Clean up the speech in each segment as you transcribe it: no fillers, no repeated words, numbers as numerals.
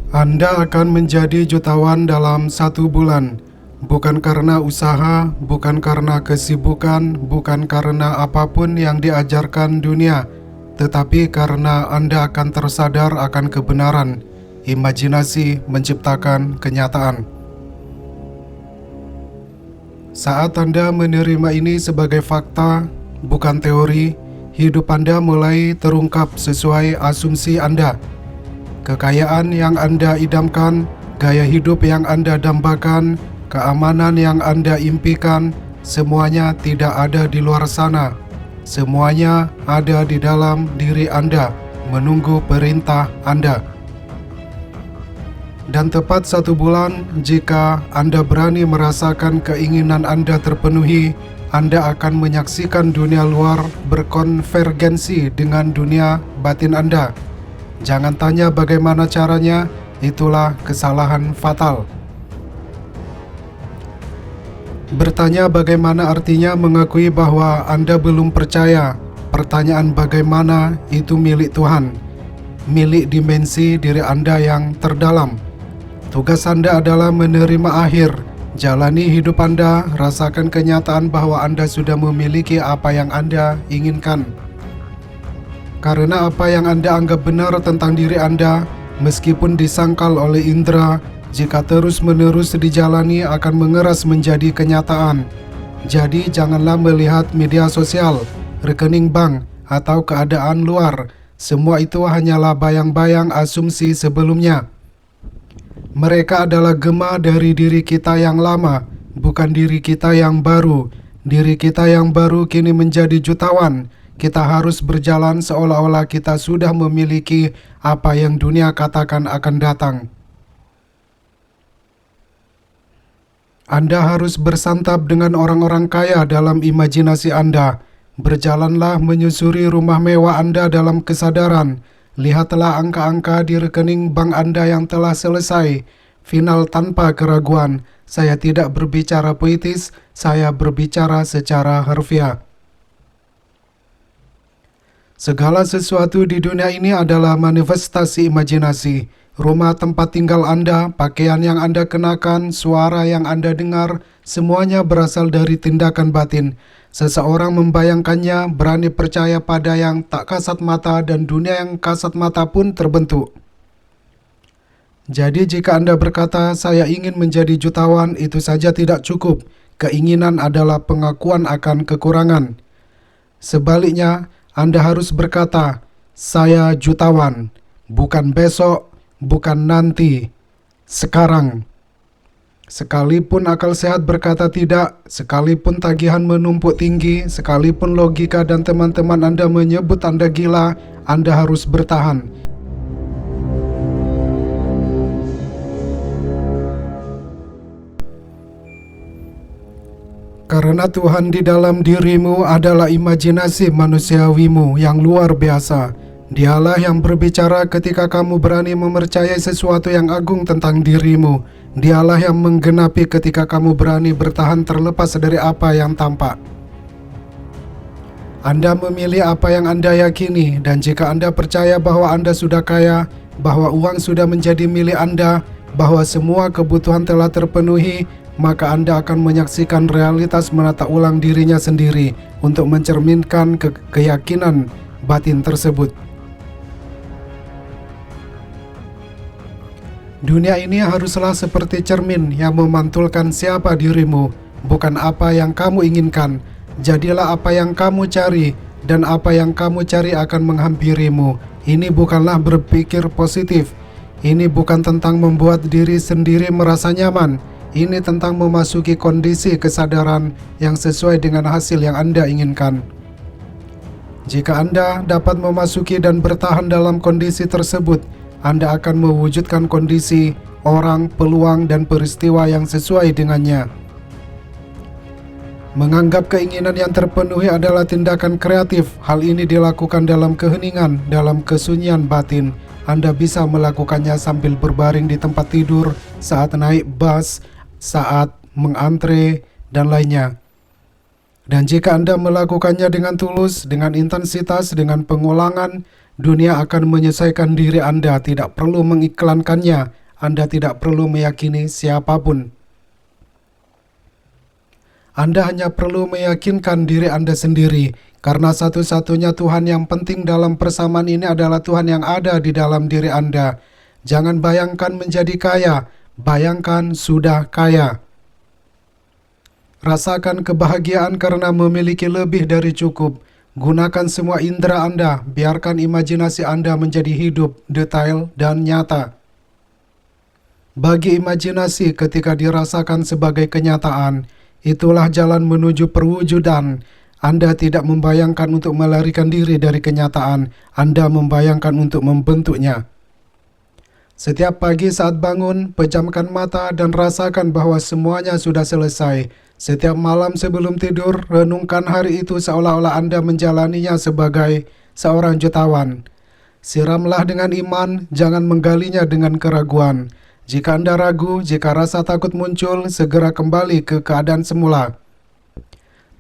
Anda akan menjadi jutawan dalam 1 bulan, bukan karena usaha, bukan karena kesibukan, bukan karena apapun yang diajarkan dunia, tetapi karena Anda akan tersadar akan kebenaran. Imajinasi menciptakan kenyataan. Saat Anda menerima ini sebagai fakta, bukan teori, hidup Anda mulai terungkap sesuai asumsi Anda. Kekayaan yang Anda idamkan, gaya hidup yang Anda dambakan, keamanan yang Anda impikan, semuanya tidak ada di luar sana. Semuanya ada di dalam diri Anda, menunggu perintah Anda. Dan tepat 1 bulan, jika Anda berani merasakan keinginan Anda terpenuhi, Anda akan menyaksikan dunia luar berkonvergensi dengan dunia batin Anda. Jangan tanya bagaimana caranya, itulah kesalahan fatal. Bertanya bagaimana artinya mengakui bahwa Anda belum percaya. Pertanyaan bagaimana itu milik Tuhan, milik dimensi diri Anda yang terdalam. Tugas Anda adalah menerima akhir, jalani hidup Anda, rasakan kenyataan bahwa Anda sudah memiliki apa yang Anda inginkan. Karena apa yang Anda anggap benar tentang diri Anda, meskipun disangkal oleh indera, jika terus-menerus dijalani akan mengeras menjadi kenyataan. Jadi janganlah melihat media sosial, rekening bank, atau keadaan luar. Semua itu hanyalah bayang-bayang asumsi sebelumnya. Mereka adalah gema dari diri kita yang lama, bukan diri kita yang baru. Diri kita yang baru kini menjadi jutawan. Kita harus berjalan seolah-olah kita sudah memiliki apa yang dunia katakan akan datang. Anda harus bersantap dengan orang-orang kaya dalam imajinasi Anda. Berjalanlah menyusuri rumah mewah Anda dalam kesadaran. Lihatlah angka-angka di rekening bank Anda yang telah selesai. Final tanpa keraguan. Saya tidak berbicara puitis, saya berbicara secara harfiah. Segala sesuatu di dunia ini adalah manifestasi imajinasi. Rumah tempat tinggal Anda, pakaian yang Anda kenakan, suara yang Anda dengar, semuanya berasal dari tindakan batin. Seseorang membayangkannya, berani percaya pada yang tak kasat mata, dan dunia yang kasat mata pun terbentuk. Jadi jika Anda berkata, saya ingin menjadi jutawan, itu saja tidak cukup. Keinginan adalah pengakuan akan kekurangan. Sebaliknya, Anda harus berkata, saya jutawan, bukan besok, bukan nanti, sekarang. Sekalipun akal sehat berkata tidak, sekalipun tagihan menumpuk tinggi, sekalipun logika dan teman-teman Anda menyebut Anda gila, Anda harus bertahan. Karena Tuhan di dalam dirimu adalah imajinasi manusiawimu yang luar biasa. Dialah yang berbicara ketika kamu berani mempercayai sesuatu yang agung tentang dirimu. Dialah yang menggenapi ketika kamu berani bertahan terlepas dari apa yang tampak. Anda memilih apa yang Anda yakini, dan jika Anda percaya bahwa Anda sudah kaya, bahwa uang sudah menjadi milik Anda, bahwa semua kebutuhan telah terpenuhi, maka Anda akan menyaksikan realitas menata ulang dirinya sendiri untuk mencerminkan keyakinan batin tersebut. Dunia ini haruslah seperti cermin yang memantulkan siapa dirimu, bukan apa yang kamu inginkan. Jadilah apa yang kamu cari, dan apa yang kamu cari akan menghampirimu. Ini bukanlah berpikir positif. Ini bukan tentang membuat diri sendiri merasa nyaman. Ini tentang memasuki kondisi kesadaran yang sesuai dengan hasil yang Anda inginkan. Jika Anda dapat memasuki dan bertahan dalam kondisi tersebut, Anda akan mewujudkan kondisi, orang, peluang, dan peristiwa yang sesuai dengannya. Menganggap keinginan yang terpenuhi adalah tindakan kreatif. Hal ini dilakukan dalam keheningan, dalam kesunyian batin. Anda bisa melakukannya sambil berbaring di tempat tidur, saat naik bus, saat mengantre, dan lainnya. Dan jika Anda melakukannya dengan tulus, dengan intensitas, dengan pengulangan, Dunia akan menyelesaikan diri Anda, tidak perlu mengiklankannya. Anda tidak perlu meyakini siapapun. Anda hanya perlu meyakinkan diri Anda sendiri, karena satu-satunya Tuhan yang penting dalam persamaan ini adalah Tuhan yang ada di dalam diri Anda. Jangan bayangkan menjadi kaya, bayangkan sudah kaya. Rasakan kebahagiaan karena memiliki lebih dari cukup. Gunakan semua indera Anda, biarkan imajinasi Anda menjadi hidup, detail, dan nyata. Bagi imajinasi ketika dirasakan sebagai kenyataan, itulah jalan menuju perwujudan. Anda tidak membayangkan untuk melarikan diri dari kenyataan, Anda membayangkan untuk membentuknya. Setiap pagi saat bangun, pejamkan mata dan rasakan bahwa semuanya sudah selesai. Setiap malam sebelum tidur, renungkan hari itu seolah-olah Anda menjalaninya sebagai seorang jutawan. Siramlah dengan iman, jangan menggalinya dengan keraguan. Jika Anda ragu, jika rasa takut muncul, segera kembali ke keadaan semula.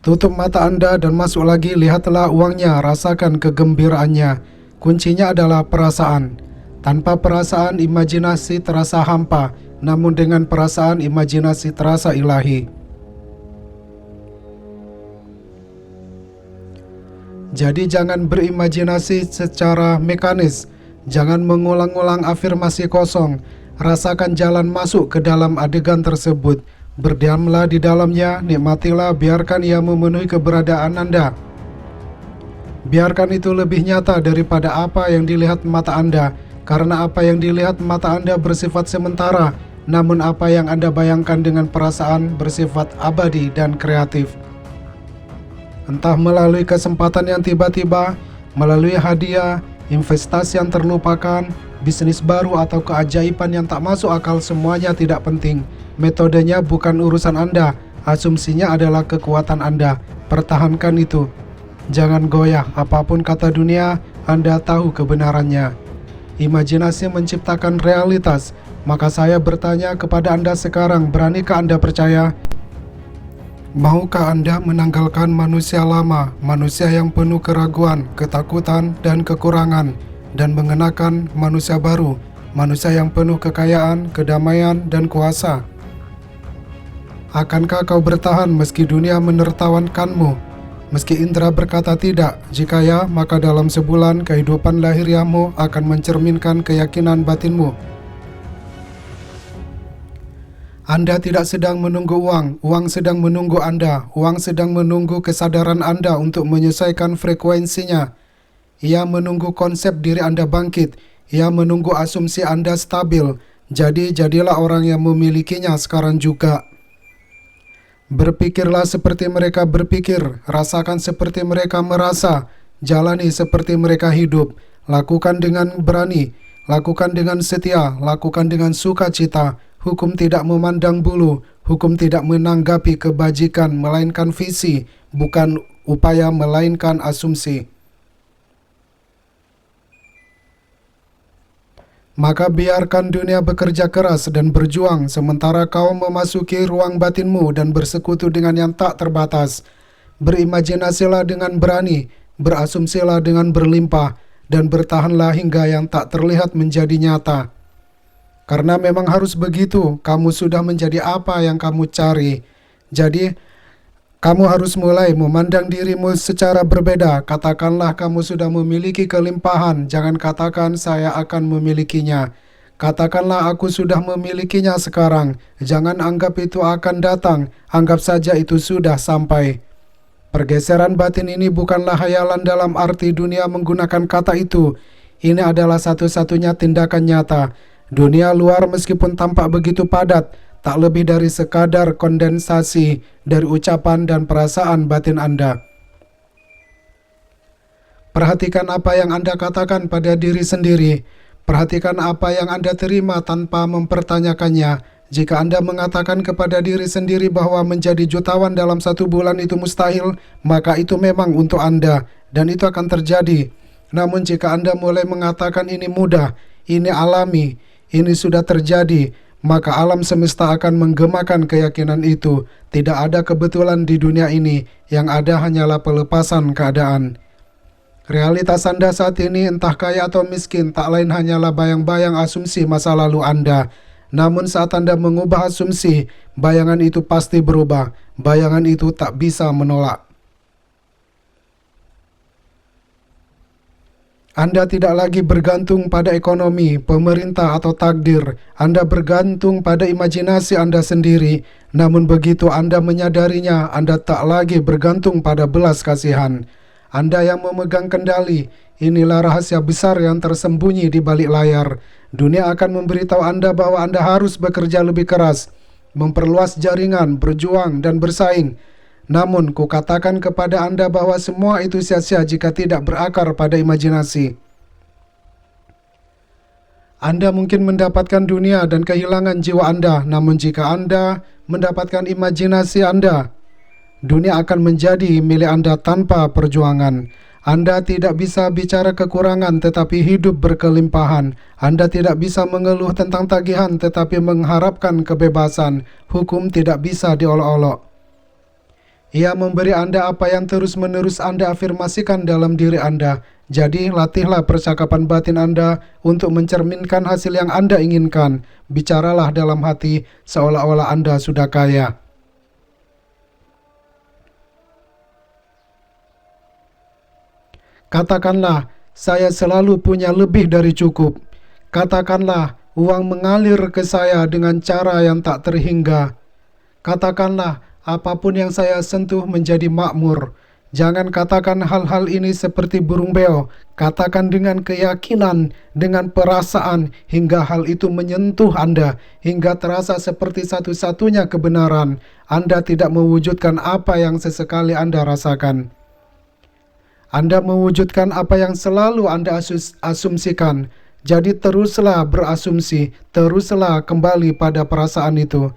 Tutup mata Anda dan masuk lagi, lihatlah uangnya, rasakan kegembiraannya. Kuncinya adalah perasaan. Tanpa perasaan, imajinasi terasa hampa, namun dengan perasaan, imajinasi terasa ilahi. Jadi jangan berimajinasi secara mekanis, jangan mengulang-ulang afirmasi kosong. Rasakan jalan masuk ke dalam adegan tersebut. Berdiamlah di dalamnya, nikmatilah, biarkan ia memenuhi keberadaan Anda. Biarkan itu lebih nyata daripada apa yang dilihat mata Anda, karena apa yang dilihat mata Anda bersifat sementara, namun apa yang Anda bayangkan dengan perasaan bersifat abadi dan kreatif. Entah melalui kesempatan yang tiba-tiba, melalui hadiah, investasi yang terlupakan, bisnis baru atau keajaiban yang tak masuk akal, semuanya tidak penting. Metodenya bukan urusan Anda, asumsinya adalah kekuatan Anda. Pertahankan itu. Jangan goyah, apapun kata dunia, Anda tahu kebenarannya. Imajinasi menciptakan realitas, maka saya bertanya kepada Anda sekarang, beranikah Anda percaya? Maukah Anda menanggalkan manusia lama, manusia yang penuh keraguan, ketakutan, dan kekurangan, dan mengenakan manusia baru, manusia yang penuh kekayaan, kedamaian, dan kuasa? Akankah kau bertahan meski dunia menertawakanmu, meski indera berkata tidak? Jika ya, maka dalam sebulan kehidupan lahiriahmu akan mencerminkan keyakinan batinmu. Anda tidak sedang menunggu uang, uang sedang menunggu Anda, uang sedang menunggu kesadaran Anda untuk menyesuaikan frekuensinya. Ia menunggu konsep diri Anda bangkit, ia menunggu asumsi Anda stabil, jadi jadilah orang yang memilikinya sekarang juga. Berpikirlah seperti mereka berpikir, rasakan seperti mereka merasa, jalani seperti mereka hidup, lakukan dengan berani, lakukan dengan setia, lakukan dengan sukacita. Hukum tidak memandang bulu, hukum tidak menanggapi kebajikan, melainkan visi, bukan upaya, melainkan asumsi. Maka biarkan dunia bekerja keras dan berjuang, sementara kau memasuki ruang batinmu dan bersekutu dengan yang tak terbatas. Berimajinasilah dengan berani, berasumsilah dengan berlimpah, dan bertahanlah hingga yang tak terlihat menjadi nyata. Karena memang harus begitu, kamu sudah menjadi apa yang kamu cari. Jadi, kamu harus mulai memandang dirimu secara berbeda. Katakanlah kamu sudah memiliki kelimpahan, jangan katakan saya akan memilikinya. Katakanlah aku sudah memilikinya sekarang, jangan anggap itu akan datang, anggap saja itu sudah sampai. Pergeseran batin ini bukanlah hayalan dalam arti dunia menggunakan kata itu. Ini adalah satu-satunya tindakan nyata. Dunia luar meskipun tampak begitu padat, tak lebih dari sekadar kondensasi dari ucapan dan perasaan batin Anda. Perhatikan apa yang Anda katakan pada diri sendiri. Perhatikan apa yang Anda terima tanpa mempertanyakannya. Jika Anda mengatakan kepada diri sendiri bahwa menjadi jutawan dalam 1 bulan itu mustahil, maka itu memang untuk Anda, dan itu akan terjadi. Namun jika Anda mulai mengatakan ini mudah, ini alami, ini sudah terjadi, maka alam semesta akan menggemakan keyakinan itu. Tidak ada kebetulan di dunia ini, yang ada hanyalah pelepasan keadaan. Realitas Anda saat ini, entah kaya atau miskin, tak lain hanyalah bayang-bayang asumsi masa lalu Anda. Namun saat Anda mengubah asumsi, bayangan itu pasti berubah. Bayangan itu tak bisa menolak. Anda tidak lagi bergantung pada ekonomi, pemerintah, atau takdir. Anda bergantung pada imajinasi Anda sendiri. Namun begitu Anda menyadarinya, Anda tak lagi bergantung pada belas kasihan. Anda yang memegang kendali. Inilah rahasia besar yang tersembunyi di balik layar. Dunia akan memberitahu Anda bahwa Anda harus bekerja lebih keras, memperluas jaringan, berjuang, dan bersaing. Namun, kukatakan kepada Anda bahwa semua itu sia-sia jika tidak berakar pada imajinasi. Anda mungkin mendapatkan dunia dan kehilangan jiwa Anda, namun jika Anda mendapatkan imajinasi Anda, dunia akan menjadi milik Anda tanpa perjuangan. Anda tidak bisa bicara kekurangan tetapi hidup berkelimpahan. Anda tidak bisa mengeluh tentang tagihan tetapi mengharapkan kebebasan. Hukum tidak bisa diolok-olok. Ia memberi Anda apa yang terus-menerus Anda afirmasikan dalam diri Anda. Jadi, latihlah percakapan batin Anda untuk mencerminkan hasil yang Anda inginkan. Bicaralah dalam hati seolah-olah Anda sudah kaya. Katakanlah, saya selalu punya lebih dari cukup. Katakanlah, uang mengalir ke saya dengan cara yang tak terhingga. Katakanlah, apapun yang saya sentuh menjadi makmur. Jangan katakan hal-hal ini seperti burung beo. Katakan dengan keyakinan, dengan perasaan, hingga hal itu menyentuh Anda, hingga terasa seperti satu-satunya kebenaran. Anda tidak mewujudkan apa yang sesekali Anda rasakan. Anda mewujudkan apa yang selalu Anda asumsikan. Jadi teruslah berasumsi, teruslah kembali pada perasaan itu.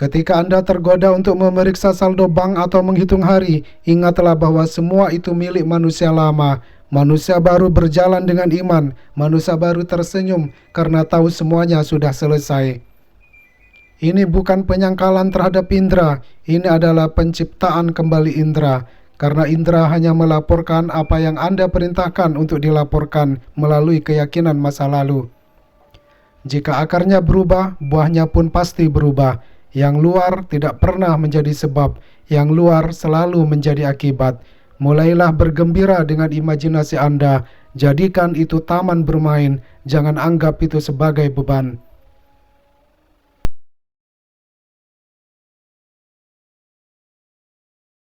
Ketika Anda tergoda untuk memeriksa saldo bank atau menghitung hari, ingatlah bahwa semua itu milik manusia lama. Manusia baru berjalan dengan iman, manusia baru tersenyum karena tahu semuanya sudah selesai. Ini bukan penyangkalan terhadap indera, ini adalah penciptaan kembali indera. Karena indera hanya melaporkan apa yang Anda perintahkan untuk dilaporkan melalui keyakinan masa lalu. Jika akarnya berubah, buahnya pun pasti berubah. Yang luar tidak pernah menjadi sebab, yang luar selalu menjadi akibat. Mulailah bergembira dengan imajinasi Anda. Jadikan itu taman bermain, jangan anggap itu sebagai beban.